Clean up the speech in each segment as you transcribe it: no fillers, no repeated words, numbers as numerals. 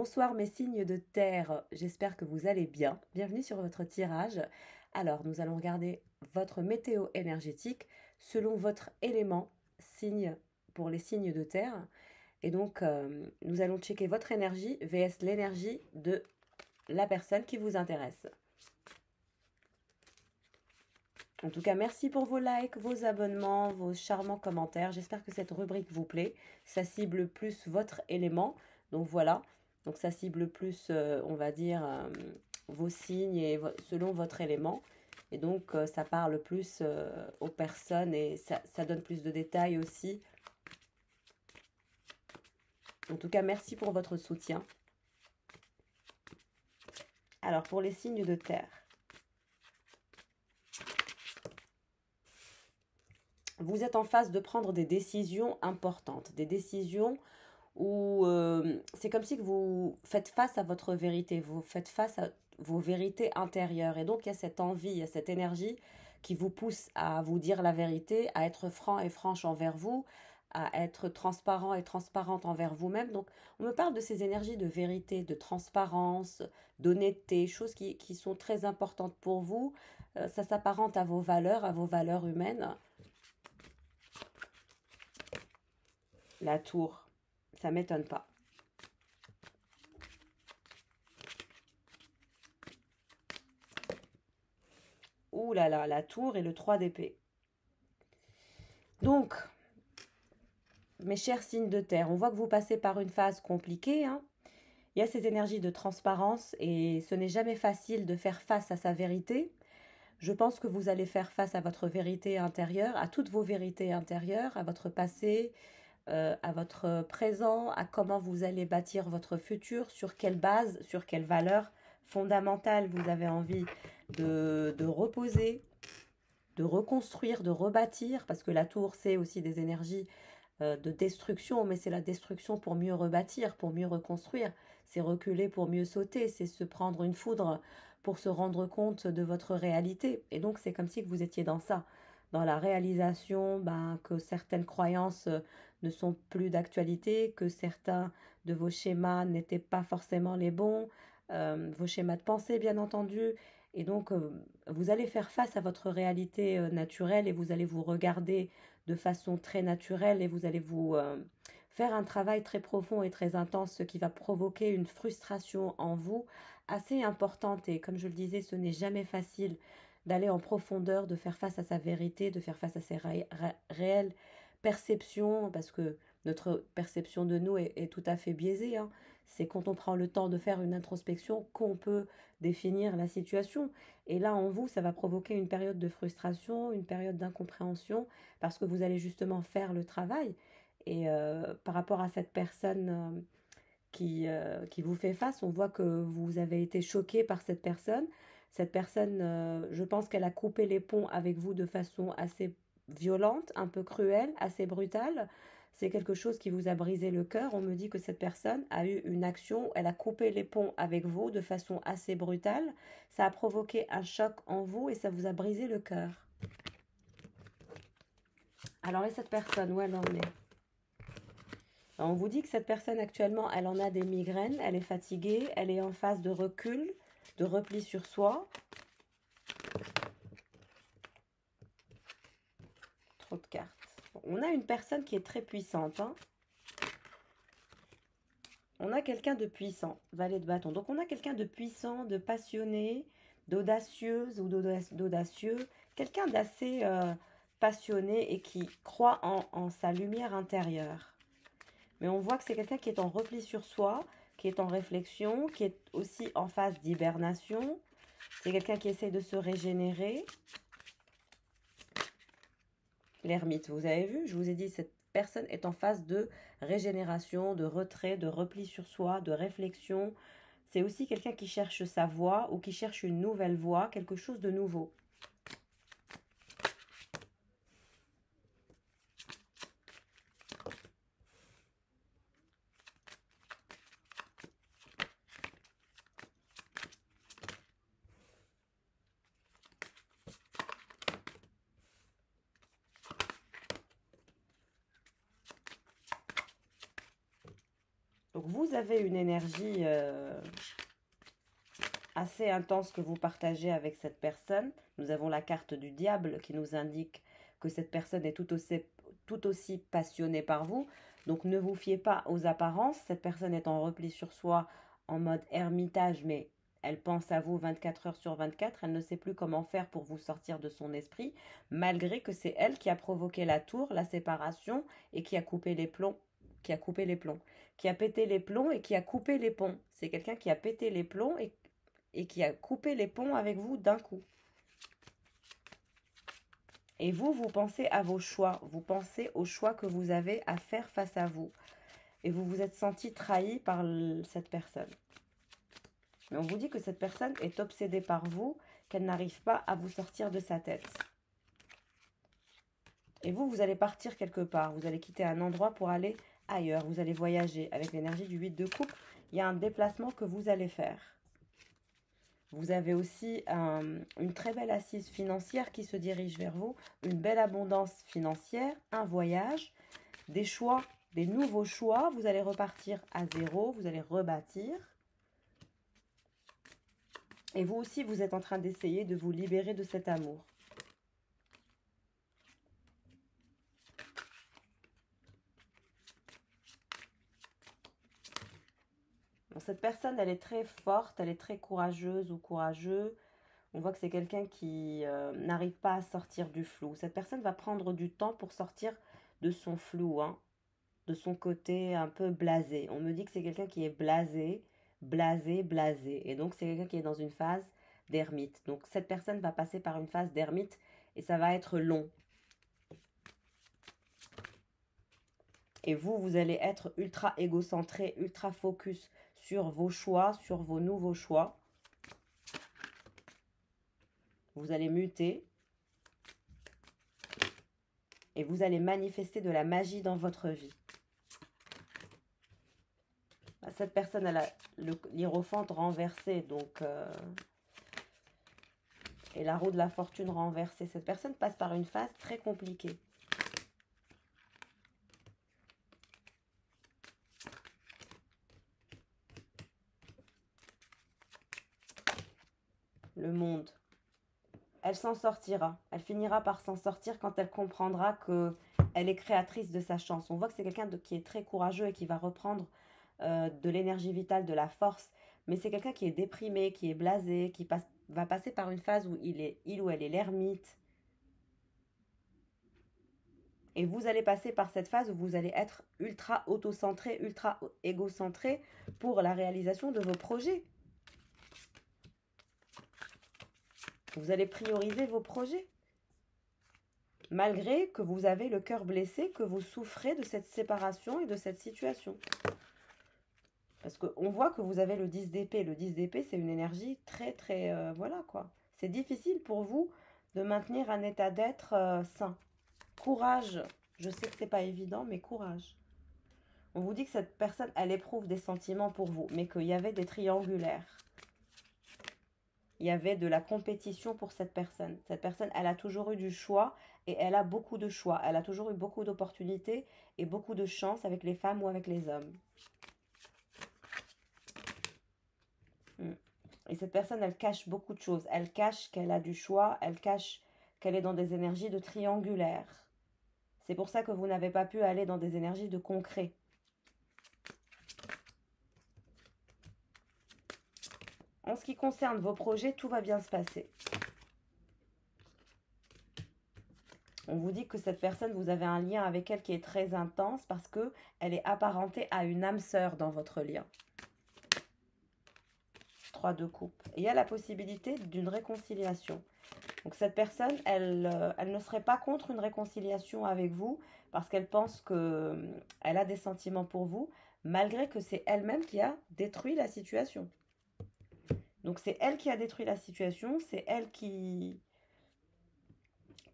Bonsoir mes signes de terre, j'espère que vous allez bien. Bienvenue sur votre tirage. Alors, nous allons regarder votre météo énergétique selon votre élément, signe pour les signes de terre. Et donc, nous allons checker votre énergie vs l'énergie de la personne qui vous intéresse. En tout cas, merci pour vos likes, vos abonnements, vos charmants commentaires. J'espère que cette rubrique vous plaît. Ça cible plus votre élément. Donc voilà. Donc ça cible plus, on va dire, vos signes et selon votre élément. Et donc ça parle plus aux personnes et ça donne plus de détails aussi. En tout cas, merci pour votre soutien. Alors, pour les signes de terre. Vous êtes en phase de prendre des décisions importantes, des décisions où c'est comme si que vous faites face à votre vérité, vous faites face à vos vérités intérieures. Et donc, il y a cette envie, il y a cette énergie qui vous pousse à vous dire la vérité, à être franc et franche envers vous, à être transparent et transparente envers vous-même. Donc, on me parle de ces énergies de vérité, de transparence, d'honnêteté, choses qui sont très importantes pour vous. Ça s'apparente à vos valeurs humaines. La tour, ça m'étonne pas. Ouh là là, la tour et le 3 d'épée. Donc, mes chers signes de terre, on voit que vous passez par une phase compliquée. Hein. Il y a ces énergies de transparence et ce n'est jamais facile de faire face à sa vérité. Je pense que vous allez faire face à votre vérité intérieure, à toutes vos vérités intérieures, à votre passé, à votre présent, à comment vous allez bâtir votre futur, sur quelle base, sur quelles valeurs fondamentales vous avez envie de reposer, de reconstruire, de rebâtir, parce que la tour, c'est aussi des énergies de destruction, mais c'est la destruction pour mieux rebâtir, pour mieux reconstruire. C'est reculer pour mieux sauter, c'est se prendre une foudre pour se rendre compte de votre réalité. Et donc, c'est comme si que vous étiez dans ça, dans la réalisation que certaines croyances ne sont plus d'actualité, que certains de vos schémas n'étaient pas forcément les bons, vos schémas de pensée, bien entendu. Et donc, vous allez faire face à votre réalité naturelle et vous allez vous regarder de façon très naturelle et vous allez vous faire un travail très profond et très intense, ce qui va provoquer une frustration en vous assez importante. Et comme je le disais, ce n'est jamais facile d'aller en profondeur, de faire face à sa vérité, de faire face à ses réelles perceptions, parce que notre perception de nous est tout à fait biaisée. Hein. C'est quand on prend le temps de faire une introspection qu'on peut définir la situation. Et là, en vous, ça va provoquer une période de frustration, une période d'incompréhension, parce que vous allez justement faire le travail. Et par rapport à cette personne qui vous fait face, on voit que vous avez été choqué par cette personne. Cette personne, je pense qu'elle a coupé les ponts avec vous de façon assez violente, un peu cruelle, assez brutale. C'est quelque chose qui vous a brisé le cœur. On me dit que cette personne a eu une action, elle a coupé les ponts avec vous de façon assez brutale. Ça a provoqué un choc en vous et ça vous a brisé le cœur. Alors, et cette personne, où elle en est? On vous dit que cette personne actuellement, elle en a des migraines, elle est fatiguée, elle est en phase de recul, de repli sur soi. Trop de cartes. On a une personne qui est très puissante. Hein. On a quelqu'un de puissant, valet de bâton. Donc on a quelqu'un de puissant, de passionné, d'audacieuse ou d'audacieux. Quelqu'un d'assez passionné et qui croit en sa lumière intérieure. Mais on voit que c'est quelqu'un qui est en repli sur soi, qui est en réflexion, qui est aussi en phase d'hibernation. C'est quelqu'un qui essaie de se régénérer. L'ermite, vous avez vu, je vous ai dit, cette personne est en phase de régénération, de retrait, de repli sur soi, de réflexion. C'est aussi quelqu'un qui cherche sa voie ou qui cherche une nouvelle voie, quelque chose de nouveau. Donc Donc vous avez une énergie assez intense que vous partagez avec cette personne. Nous avons la carte du diable qui nous indique que cette personne est tout aussi passionnée par vous. Donc ne vous fiez pas aux apparences. Cette personne est en repli sur soi, en mode ermitage, mais elle pense à vous 24 heures sur 24. Elle ne sait plus comment faire pour vous sortir de son esprit, malgré que c'est elle qui a provoqué la tour, la séparation, et qui a coupé les plombs. Qui a pété les plombs et qui a coupé les ponts. C'est quelqu'un qui a pété les plombs et qui a coupé les ponts avec vous d'un coup. Et vous pensez à vos choix. Vous pensez aux choix que vous avez à faire face à vous. Et vous vous êtes senti trahi par cette personne. Mais on vous dit que cette personne est obsédée par vous, qu'elle n'arrive pas à vous sortir de sa tête. Et vous allez partir quelque part. Vous allez quitter un endroit pour aller ailleurs. Vous allez voyager. Avec l'énergie du 8 de coupe, il y a un déplacement que vous allez faire. Vous avez aussi une très belle assise financière qui se dirige vers vous, une belle abondance financière, un voyage, des choix, des nouveaux choix. Vous allez repartir à zéro, vous allez rebâtir. Et vous aussi, vous êtes en train d'essayer de vous libérer de cet amour. Cette personne, elle est très forte, elle est très courageuse ou courageux. On voit que c'est quelqu'un qui n'arrive pas à sortir du flou. Cette personne va prendre du temps pour sortir de son flou, hein, de son côté un peu blasé. On me dit que c'est quelqu'un qui est blasé. Et donc, c'est quelqu'un qui est dans une phase d'ermite. Donc, cette personne va passer par une phase d'ermite et ça va être long. Et vous allez être ultra égocentré, ultra focus sur vos choix, sur vos nouveaux choix. Vous allez muter. Et vous allez manifester de la magie dans votre vie. Cette personne, elle a l'hiérophante renversé, donc... et la roue de la fortune renversée. Cette personne passe par une phase très compliquée. Le monde. Elle s'en sortira. Elle finira par s'en sortir quand elle comprendra qu'elle est créatrice de sa chance. On voit que c'est quelqu'un qui est très courageux et qui va reprendre de l'énergie vitale, de la force. Mais c'est quelqu'un qui est déprimé, qui est blasé, qui va passer par une phase où il ou elle est l'ermite. Et vous allez passer par cette phase où vous allez être ultra auto-centré, ultra égocentré pour la réalisation de vos projets. Vous allez prioriser vos projets. Malgré que vous avez le cœur blessé, que vous souffrez de cette séparation et de cette situation. Parce qu'on voit que vous avez le 10 d'épée. Le 10 d'épée, c'est une énergie très, voilà quoi. C'est difficile pour vous de maintenir un état d'être sain. Courage. Je sais que c'est pas évident, mais courage. On vous dit que cette personne, elle éprouve des sentiments pour vous, mais qu'il y avait des triangulaires. Il y avait de la compétition pour cette personne. Cette personne, elle a toujours eu du choix et elle a beaucoup de choix. Elle a toujours eu beaucoup d'opportunités et beaucoup de chance avec les femmes ou avec les hommes. Et cette personne, elle cache beaucoup de choses. Elle cache qu'elle a du choix. Elle cache qu'elle est dans des énergies de triangulaire. C'est pour ça que vous n'avez pas pu aller dans des énergies de concret. En ce qui concerne vos projets, tout va bien se passer. On vous dit que cette personne, vous avez un lien avec elle qui est très intense parce qu'elle est apparentée à une âme sœur dans votre lien. 3 de coupe. Et il y a la possibilité d'une réconciliation. Donc cette personne, elle ne serait pas contre une réconciliation avec vous parce qu'elle pense qu'elle a des sentiments pour vous, malgré que c'est elle-même qui a détruit la situation. Donc c'est elle qui a détruit la situation, c'est elle qui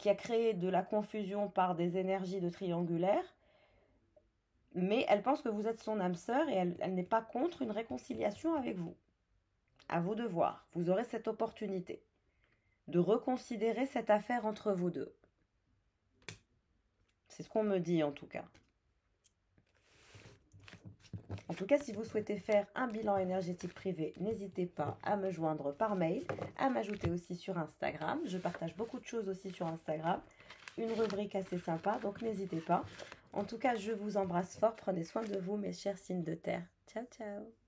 a créé de la confusion par des énergies de triangulaire, mais elle pense que vous êtes son âme sœur et elle n'est pas contre une réconciliation avec vous. À vous de voir, vous aurez cette opportunité de reconsidérer cette affaire entre vous deux. C'est ce qu'on me dit en tout cas. En tout tout cas, si vous souhaitez faire un bilan énergétique privé, n'hésitez pas à me joindre par mail, à m'ajouter aussi sur Instagram. Je partage beaucoup de choses aussi sur Instagram, une rubrique assez sympa, donc n'hésitez pas. En tout cas, je vous embrasse fort. Prenez soin de vous, mes chers signes de terre. Ciao, ciao.